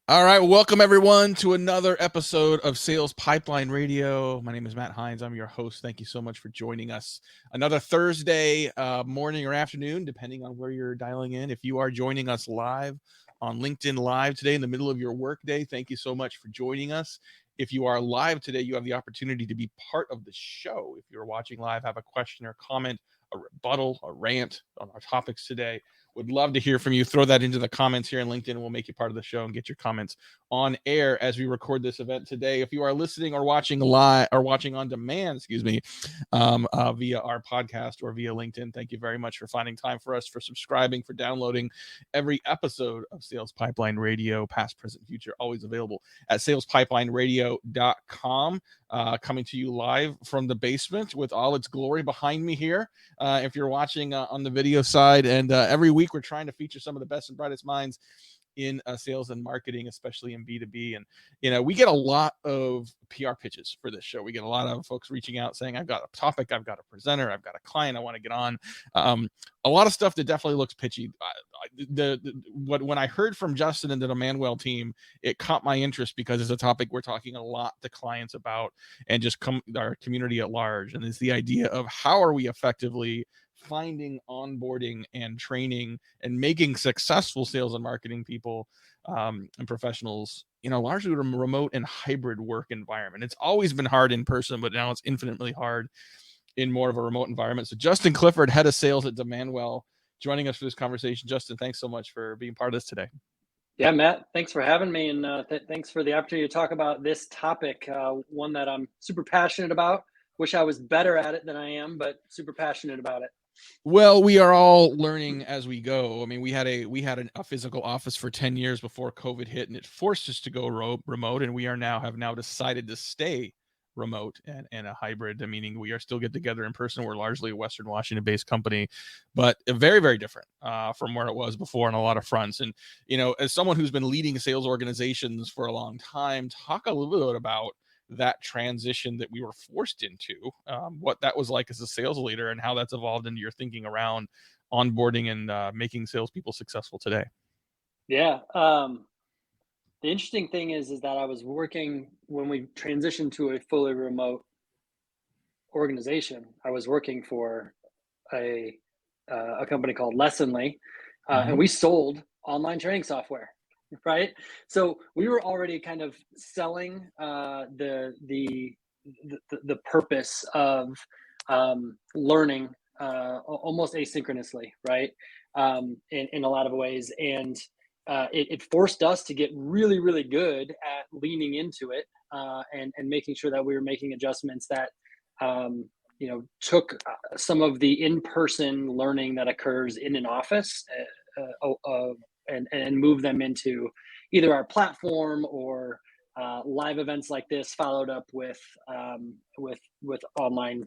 All right, welcome everyone to another episode of Sales Pipeline Radio. My name is Matt Hines. I'm your host. Thank you so much for joining us. Another Thursday morning or afternoon, depending on where you're dialing in. If you are joining us live on LinkedIn Live today in the middle of your workday, thank you so much for joining us. If you are live today, you have the opportunity to be part of the show. If you're watching live, have a question or comment, a rebuttal, a rant on our topics today, would love to hear from you. Throw that into the comments here in LinkedIn, and we'll make you part of the show and get your comments on air as we record this event today. If you are listening or watching live or watching on demand, via our podcast or via LinkedIn, thank you very much for finding time for us, for subscribing, for downloading every episode of Sales Pipeline Radio, past, present, future, always available at salespipelineradio.com. Coming to you live from the basement with all its glory behind me here. If you're watching on the video side, and every week we're trying to feature some of the best and brightest minds in sales and marketing, especially in B2B. And, we get a lot of PR pitches for this show. We get a lot of folks reaching out saying, I've got a topic, I've got a presenter, I've got a client I want to get on. A lot of stuff that definitely looks pitchy. When I heard from Justin and the Manuel team, it caught my interest because it's a topic we're talking a lot to clients about and just our community at large. And it's the idea of how are we effectively finding, onboarding, and training and making successful sales and marketing people and professionals, largely remote and hybrid work environment. It's always been hard in person, but now it's infinitely hard in more of a remote environment. So Justin Clifford, head of sales at Demandwell, joining us for this conversation. Justin, thanks so much for being part of this today. Yeah, Matt, thanks for having me, and thanks for the opportunity to talk about this topic, one that I'm super passionate about. Wish I was better at it than I am, but super passionate about it. Well, we are all learning as we go. I mean, we had a physical office for 10 years before COVID hit, and it forced us to go remote, and we have now decided to stay remote and a hybrid, meaning we are still get together in person. We're largely a Western Washington based company, but very, very different from where it was before on a lot of fronts. And, as someone who's been leading sales organizations for a long time, talk a little bit about that transition that we were forced into, what that was like as a sales leader, and how that's evolved into your thinking around onboarding and making salespeople successful today. Yeah. The interesting thing is that I was working, when we transitioned to a fully remote organization, I was working for a company called Lessonly, and we sold online training software. Right. So we were already kind of selling the purpose of learning almost asynchronously, right? In a lot of ways. And it forced us to get really, really good at leaning into it and making sure that we were making adjustments that took some of the in-person learning that occurs in an office and move them into either our platform or live events like this, followed up with online,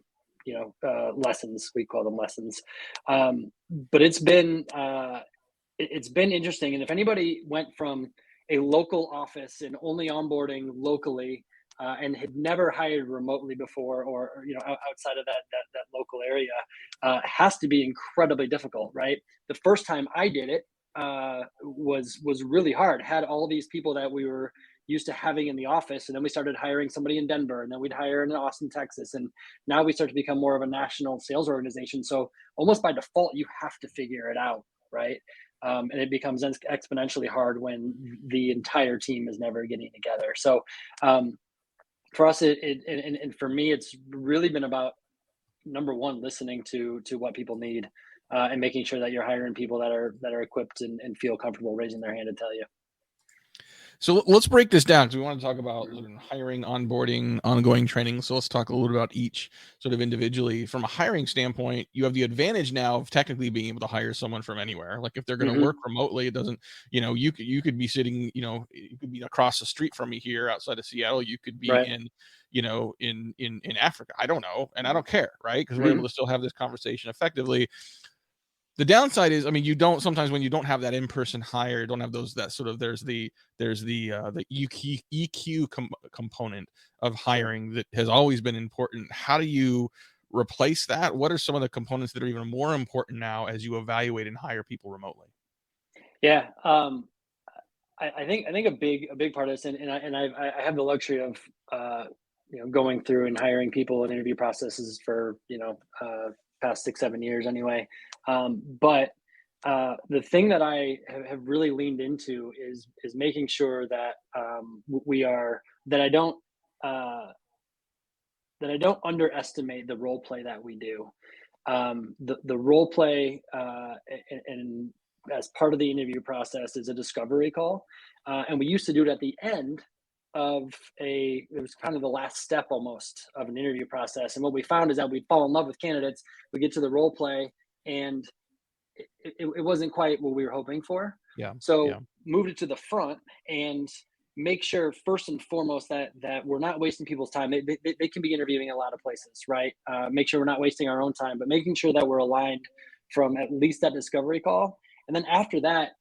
lessons. We call them lessons. But it's been interesting. And if anybody went from a local office and only onboarding locally and had never hired remotely before, or outside of that local area, has to be incredibly difficult, right? The first time I did it, was really hard. Had all these people that we were used to having in the office, and then we started hiring somebody in Denver, and then we'd hire in Austin, Texas, and now we start to become more of a national sales organization. So almost by default, you have to figure it out, right? And it becomes exponentially hard when the entire team is never getting together. So for us, and for me, it's really been about, number one, listening to what people need. And making sure that you're hiring people that are equipped and feel comfortable raising their hand to tell you. So let's break this down, because we want to talk about hiring, onboarding, ongoing training. So let's talk a little bit about each sort of individually. From a hiring standpoint, you have the advantage now of technically being able to hire someone from anywhere. Like if they're going to work remotely, it doesn't, you could be sitting, you could be across the street from me here outside of Seattle. You could be in Africa. I don't know. And I don't care, right? Because we're able to still have this conversation effectively. The downside is, sometimes when you don't have that in-person hire, don't have there's the EQ component of hiring that has always been important. How do you replace that? What are some of the components that are even more important now as you evaluate and hire people remotely? Yeah. I think a big part of this, and I have the luxury of going through and hiring people and interview processes for past 6-7 years anyway. But the thing that I have really leaned into is making sure that we are uh, that I don't underestimate the role play that we do. The role play and as part of the interview process is a discovery call, and we used to do it at the end of it was kind of the last step almost of an interview process. And what we found is that we fall in love with candidates, we get to the role play, and it wasn't quite what we were hoping for. Yeah. So Yeah. moved it to the front and make sure first and foremost that we're not wasting people's time. They can be interviewing a lot of places, right? Make sure we're not wasting our own time, but making sure that we're aligned from at least that discovery call. And then after that,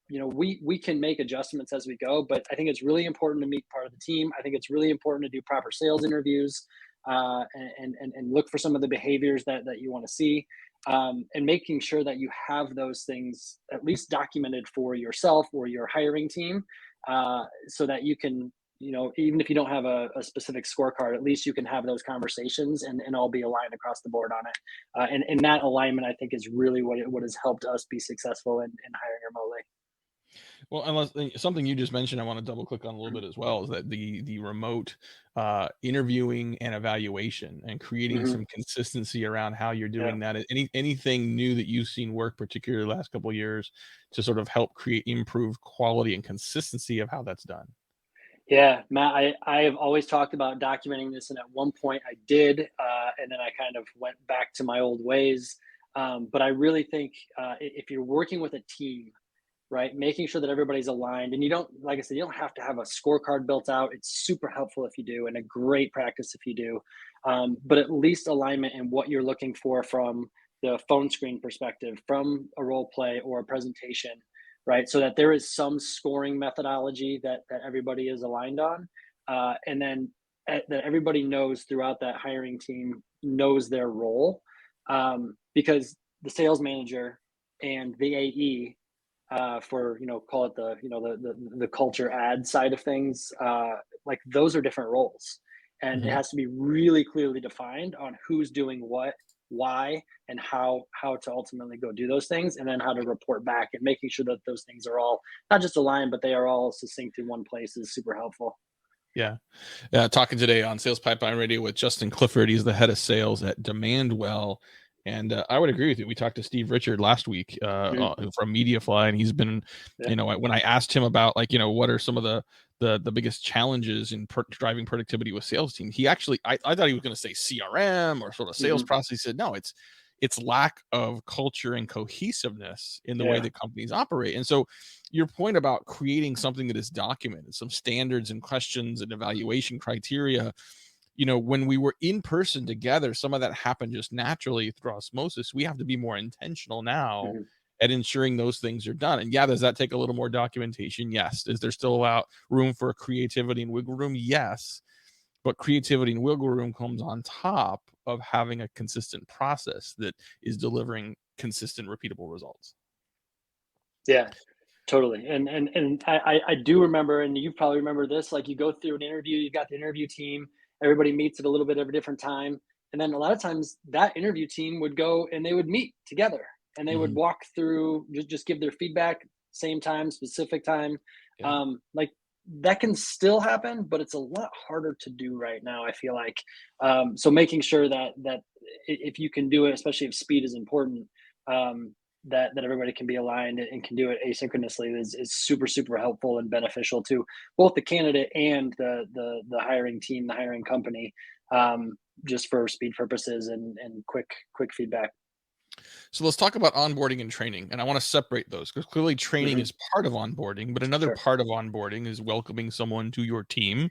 we can make adjustments as we go. But I think it's really important to meet part of the team. I think it's really important to do proper sales interviews and look for some of the behaviors that you want to see. And making sure that you have those things at least documented for yourself or your hiring team, so that you can, even if you don't have a specific scorecard, at least you can have those conversations and all be aligned across the board on it. And that alignment, I think, is really what has helped us be successful in hiring remotely. Well, unless something you just mentioned, I want to double click on a little bit as well, is that the remote interviewing and evaluation and creating Mm-hmm. some consistency around how you're Yeah. doing that. Anything new that you've seen work, particularly the last couple of years, to sort of help create improved quality and consistency of how that's done. Yeah, Matt, I have always talked about documenting this, and at one point I did, and then I kind of went back to my old ways. But I really think if you're working with a team, right, making sure that everybody's aligned, and you don't, like I said, you don't have to have a scorecard built out. It's super helpful if you do, and a great practice if you do. But at least alignment in what you're looking for from the phone screen perspective, from a role play or a presentation, right? So that there is some scoring methodology that everybody is aligned on, and then that everybody knows throughout that hiring team knows their role, because the sales manager and the AE, for call it the culture ad side of things, like those are different roles, and it Mhm. has to be really clearly defined on who's doing what, why, and how to ultimately go do those things, and then how to report back, and making sure that those things are all not just aligned but they are all succinct in one place is super helpful. Yeah. Talking today on Sales Pipeline Radio with Justin Clifford. He's the head of sales at Demandwell. And I would agree with you. We talked to Steve Richard last week Mhm. from MediaFly, and he's been, Yeah. when I asked him about what are some of the biggest challenges in driving productivity with sales team, he actually, I thought he was going to say CRM or sort of sales Hmm. process. He said, no, it's lack of culture and cohesiveness in the way Yeah. that companies operate. And so your point about creating something that is documented, some standards and questions and evaluation criteria, when we were in person together, some of that happened just naturally through osmosis. We have to be more intentional now Hmm. at ensuring those things are done. And yeah, does that take a little more documentation? Yes. Is there still out room for creativity and wiggle room? Yes. But creativity and wiggle room comes on top of having a consistent process that is delivering consistent, repeatable results. Yeah. Totally. And I do remember, and you probably remember this, like you go through an interview, you've got the interview team, everybody meets at a little bit of a different time. And then a lot of times that interview team would go and they would meet together and they would Mhm. walk through, just give their feedback, same time, specific time. Yeah. Like that can still happen, but it's a lot harder to do right now, I feel like. So making sure that if you can do it, especially if speed is important, um, that everybody can be aligned and can do it asynchronously is super helpful and beneficial to both the candidate and the hiring team, the hiring company, um, just for speed purposes and quick feedback. So let's talk about onboarding and training. And I want to separate those because clearly training Hmm. is part of onboarding, but another Sure. part of onboarding is welcoming someone to your team,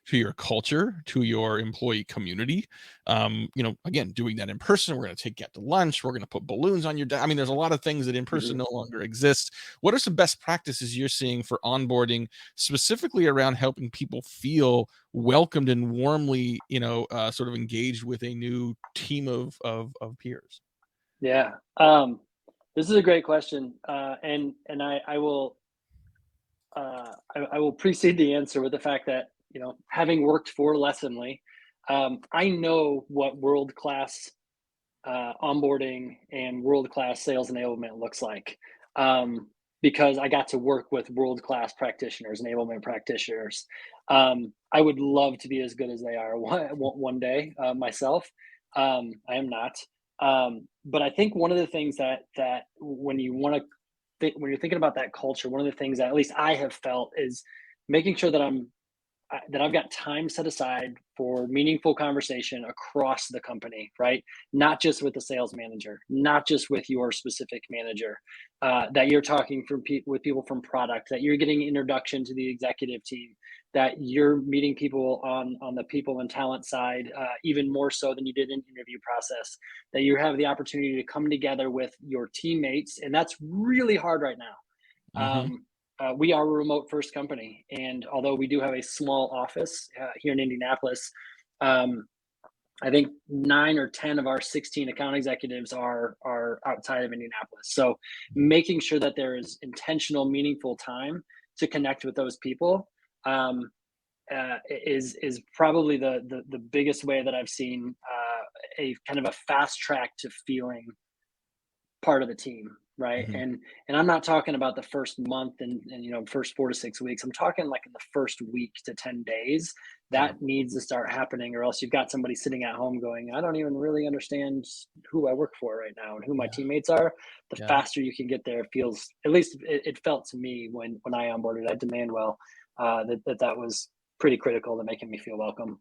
to your culture, to your employee community. Again, doing that in person. We're going to get to lunch. We're going to put balloons on your desk. I mean, there's a lot of things that in person Hmm. no longer exist. What are some best practices you're seeing for onboarding, specifically around helping people feel welcomed and warmly, sort of engaged with a new team of peers? Yeah. This is a great question, and I will I will precede the answer with the fact that, having worked for Lessonly, I know what world-class onboarding and world-class sales enablement looks like, because I got to work with world-class practitioners, enablement practitioners. I would love to be as good as they are one day myself. I am not, but I think one of the things that when you want to when you're thinking about that culture, one of the things that at least I have felt is making sure that that I've got time set aside for meaningful conversation across the company, right? Not just with the sales manager, not just with your specific manager, that you're talking with people from product, that you're getting introduction to the executive team, that you're meeting people on the people and talent side, even more so than you did in the interview process, that you have the opportunity to come together with your teammates. And that's really hard right now. Mm-hmm. We are a remote first company. And although we do have a small office here in Indianapolis, um, I think 9 or 10 of our 16 account executives are outside of Indianapolis. So making sure that there is intentional, meaningful time to connect with those people, is probably the biggest way that I've seen a kind of a fast track to feeling part of the team, right? Mm-hmm. And I'm not talking about the first month and first 4 to 6 weeks. I'm talking like in the first week to 10 days. Yeah. That needs to start happening, or else you've got somebody sitting at home going, I don't even really understand who I work for right now and who my Yeah. teammates are. The Yeah. faster you can get there, feels, at least it felt to me when I onboarded at Demandwell, that was pretty critical to making me feel welcome.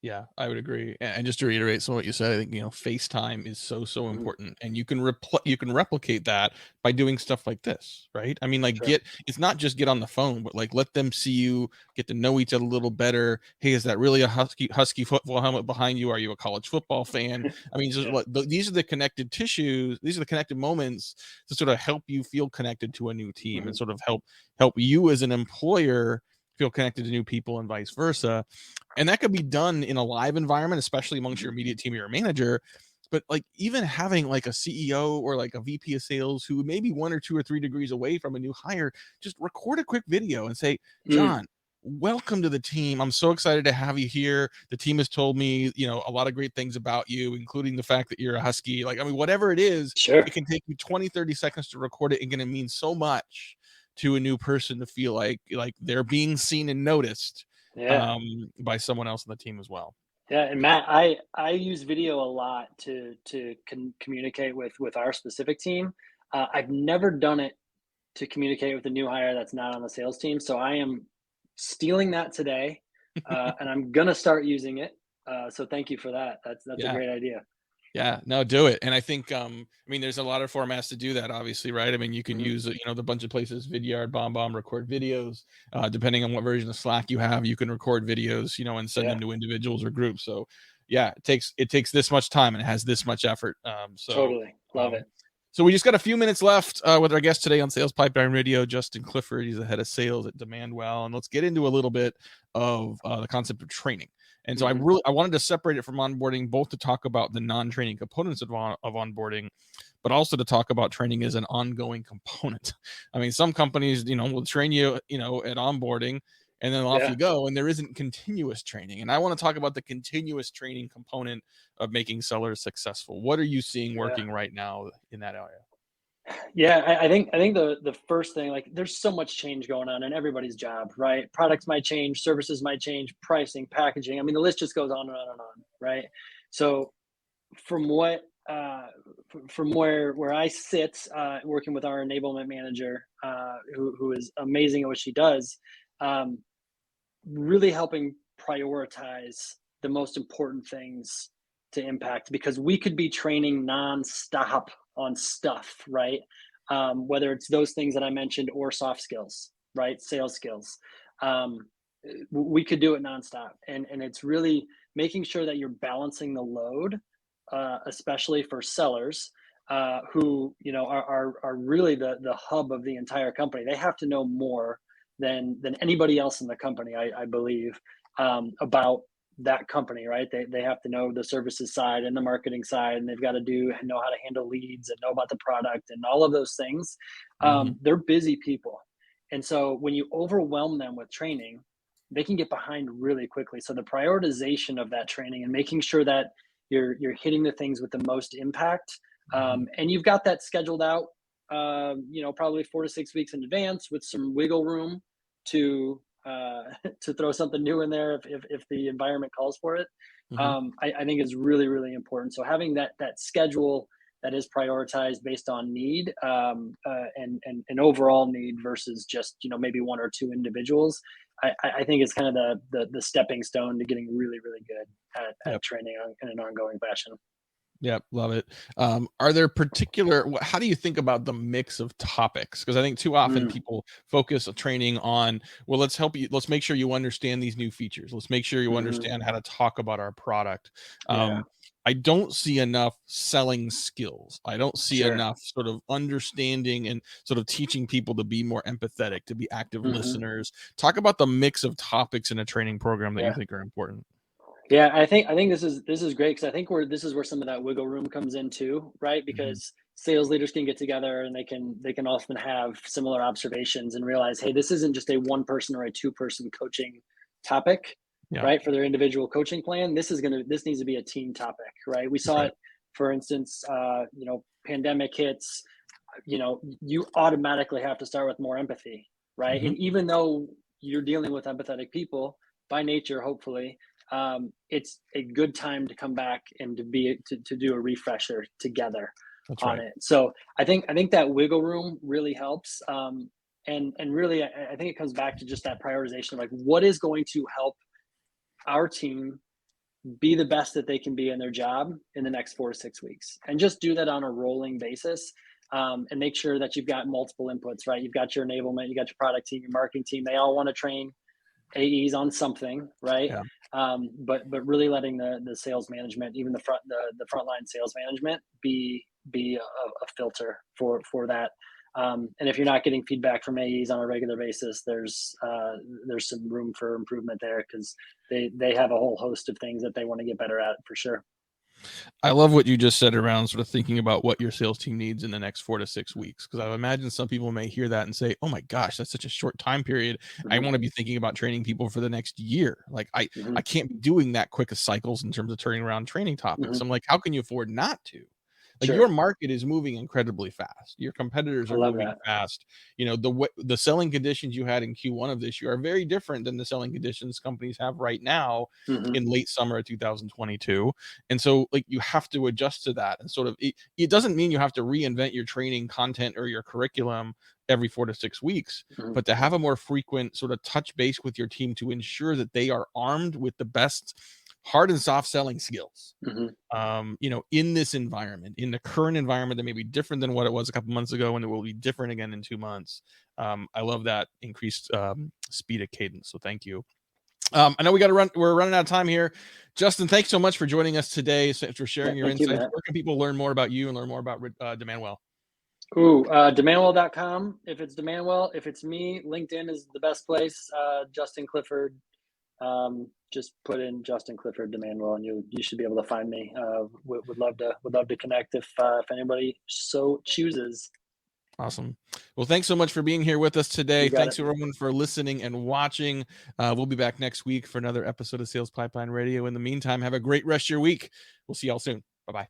Yeah, I would agree. And just to reiterate some of what you said, I think FaceTime is so Mhm. important, and you can replicate that by doing stuff like this, right? I mean, like Sure. it's not just get on the phone, but like let them see you, get to know each other a little better. Hey, is that really a husky football helmet behind you? Are you a college football fan? I mean, just Yeah. like these are the connected tissues. These are the connected moments to sort of help you feel connected to a new team and Mhm. sort of help you as an employer feel connected to new people and vice versa. And that could be done in a live environment, especially amongst Mhm. your immediate team or your manager. But like even having like a CEO or like a VP of sales who may be 1 or 2 or 3 degrees away from a new hire, just record a quick video and say, Mm. John, welcome to the team. I'm so excited to have you here. The team has told me, a lot of great things about you, including the fact that you're a husky. Like, I mean, whatever it is, Sure. it can take you 20, 30 seconds to record it and going to mean so much to a new person to feel like they're being seen and noticed Yeah. by someone else on the team as well. Yeah, and Matt, I use video a lot to communicate with our specific team. I've never done it to communicate with a new hire that's not on the sales team, so I am stealing that today, and I'm gonna start using it. So thank you for that. That's a Yeah. great idea. Yeah, no, do it. And I think, I mean, there's a lot of formats to do that, obviously, right? I mean, you can Mhm. use, the bunch of places, Vidyard, BombBomb, record videos. Depending on what version of Slack you have, you can record videos, and send Yeah, them to individuals or groups. So, yeah, it takes this much time and it has this much effort. totally love Um, it. so we just got a few minutes left with our guest today on Sales Pipeline Radio, Justin Clifford. He's the head of sales at Demandwell, and let's get into a little bit of the concept of training. And so Hmm. I wanted to separate it from onboarding, both to talk about the non-training components of onboarding, but also to talk about training as an ongoing component. I mean, some companies, will train you, at onboarding, and then off Yeah, you go, and there isn't continuous training. And I want to talk about the continuous training component of making sellers successful. What are you seeing yeah. working right now in that area? Yeah, I think the first thing, like, there's so much change going on in everybody's job, right? Products might change, services might change, pricing, packaging. I mean, the list just goes on and on and on, right? So from what from where I sit, working with our enablement manager, who is amazing at what she does, um, really helping prioritize the most important things to impact, because we could be training nonstop on stuff, right? Whether it's those things that I mentioned or soft skills, right? Sales skills. Um, we could do it nonstop. And it's really making sure that you're balancing the load, especially for sellers, who are really the hub of the entire company. They have to know more than anybody else in the company, I believe, about that company, right? They have to know the services side and the marketing side, and they've got to know how to handle leads and know about the product and all of those things. Mm-hmm. They're busy people, And so when you overwhelm them with training, they can get behind really quickly. So the prioritization of that training and making sure that you're hitting the things with the most impact, and you've got that scheduled out, probably 4 to 6 weeks in advance with some wiggle room to to throw something new in there if the environment calls for it. Mm-hmm. I think is really really important. So having that schedule that is prioritized based on need, and overall need versus just maybe one or two individuals. I think it's kind of the stepping stone to getting really really good at Yep. training in an ongoing fashion. Yep, love it. Are there how do you think about the mix of topics? Because I think too often Mm, people focus a training on, well, let's make sure you understand these new features. Let's make sure you hmm. understand how to talk about our product. Yeah, I don't see enough selling skills. I don't see sure. enough sort of understanding and sort of teaching people to be more empathetic, to be active Hmm. listeners. Talk about the mix of topics in a training program that you Yeah. think are important. Yeah, I think this is great because I think this is where some of that wiggle room comes in too, right? Mhm. Because sales leaders can get together and they can often have similar observations and realize, hey, this isn't just a one person or a two-person coaching topic, Yeah, right? For their individual coaching plan, this needs to be a team topic, right? We that's saw right. it, for instance, pandemic hits, you automatically have to start with more empathy, right? Hmm. And even though you're dealing with empathetic people by nature, hopefully, it's a good time to come back and to do a refresher together That's on right. it. So I think that wiggle room really helps. And really, I think it comes back to just that prioritization of like what is going to help our team be the best that they can be in their job in the next 4 to 6 weeks, and just do that on a rolling basis. And make sure that you've got multiple inputs, right? You've got your enablement, you got your product team, your marketing team. They all want to train AEs on something, right? Yeah. But really letting the sales management, even the frontline sales management, be a filter for that. And if you're not getting feedback from AEs on a regular basis, there's some room for improvement there because they have a whole host of things that they want to get better at for sure. I love what you just said around sort of thinking about what your sales team needs in the next 4 to 6 weeks. Because I imagine some people may hear that and say, "Oh my gosh, that's such a short time period. I Hmm. want to be thinking about training people for the next year. Like I Hmm. can't be doing that quick of cycles in terms of turning around training topics." Hmm. I'm like, how can you afford not to? Like your Sure, market is moving incredibly fast. Your competitors I are love moving that. fast. The selling conditions you had in Q1 of this year are very different than the selling conditions companies have right now Hmm. in late summer of 2022. And so like you have to adjust to that and sort of it doesn't mean you have to reinvent your training content or your curriculum every 4 to 6 weeks, Hmm. but to have a more frequent sort of touch base with your team to ensure that they are armed with the best hard and soft selling skills, Hmm. in this environment, in the current environment that may be different than what it was a couple months ago, and it will be different again in 2 months. I love that increased speed of cadence. So thank you. I know we got to run. We're running out of time here. Justin, thanks so much for joining us today, for Yeah, sharing your thank you, insights. Matt. Where can people learn more about you and learn more about Demandwell? Ooh, demandwell.com. If it's Demandwell, if it's me, LinkedIn is the best place. Justin Clifford. Just put in Justin Clifford Demandwell, and you should be able to find me. Would love to connect if anybody so chooses. Awesome. Well, thanks so much for being here with us today. You got it. Thanks everyone for listening and watching. We'll be back next week for another episode of Sales Pipeline Radio. In the meantime, have a great rest of your week. We'll see y'all soon. Bye bye.